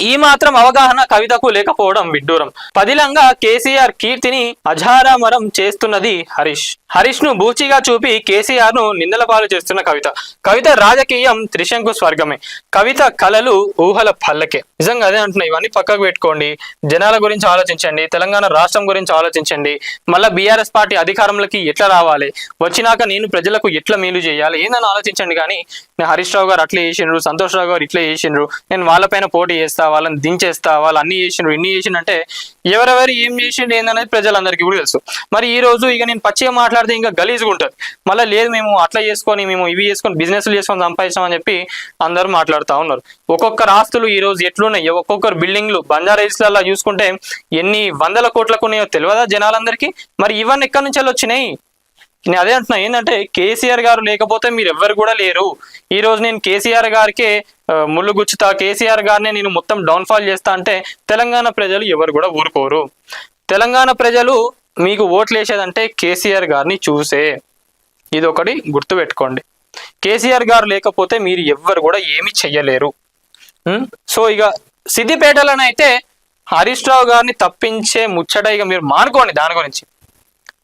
ఈ మాత్రం అవగాహన కవితకు లేకపోవడం విడ్డూరం. పదిలంగా కేసీఆర్ కీర్తిని అజారామరం చేస్తున్నది హరీష్ ను బూచిగా చూపి కేసీఆర్ ను నిందల పాలు చేస్తున్న కవిత రాజకీయం త్రిశంకు స్వర్గమే, కవిత కలలు ఊహల పల్లకే. నిజంగా అదే అంటున్నా. ఇవన్నీ పక్కకు పెట్టుకోండి, జనాల గురించి ఆలోచించండి, తెలంగాణ రాష్ట్రం గురించి ఆలోచించండి. మళ్ళీ బీఆర్ఎస్ పార్టీ అధికారంలోకి ఎట్లా రావాలి, వచ్చినాక నేను ప్రజలకు ఎట్లా మేలు చేయాలి ఏందని ఆలోచించండి. కానీ నేను హరీష్ రావు గారు అట్లా చేసిండ్రు, సంతోష్ రావు గారు ఇట్లా చేసిండ్రు, నేను వాళ్ళపైన పోటీ చేస్తా, వాళ్ళని దించేస్తా, వాళ్ళు అన్ని చేసిండ్రు ఇన్ని చేసిండ్రు అంటే ఎవరెవరు ఏం చేసిండు ఏందనేది ప్రజలందరికీ కూడా తెలుసు. మరి ఈ రోజు ఇక నేను పచ్చిగా మాట్లాడితే ఇంకా గలీజ్గా ఉంటుంది. మళ్ళీ లేదు మేము అట్లా చేసుకొని మేము ఇవి చేసుకొని బిజినెస్లు చేసుకొని సంపాదించామని చెప్పి అందరూ మాట్లాడుతూ ఉన్నారు. ఒక్కొక్కరు ఆస్తులు ఈ రోజు ఎట్లున్నాయి, ఒక్కొక్కరు బిల్డింగ్లు బంజారాహిల్స్లలో చూసుకుంటే ఎన్ని వందల కోట్లకు ఉన్నాయో తెలియదా జనాలందరికీ. మరి ఇవన్నీ ఎక్కడి నుంచి వచ్చినాయి? నేను అదే అంటున్నా, ఏంటంటే కేసీఆర్ గారు లేకపోతే మీరు ఎవ్వరు కూడా లేరు. ఈ రోజు నేను కేసీఆర్ గారికే ముళ్ళు గుచ్చుతా, కేసీఆర్ గారిని నేను మొత్తం డౌన్ఫాల్ చేస్తా అంటే తెలంగాణ ప్రజలు ఎవరు కూడా ఊరుకోరు. తెలంగాణ ప్రజలు మీకు ఓట్లు వేసేదంటే కేసీఆర్ గారిని చూసే. ఇది ఒకటి గుర్తుపెట్టుకోండి. కేసీఆర్ గారు లేకపోతే మీరు ఎవ్వరు కూడా ఏమి చెయ్యలేరు. సో ఇక సిద్దిపేటలోనైతే హరీష్ రావు గారిని తప్పించే ముచ్చట ఇక మీరు మానుకోండి దాని గురించి.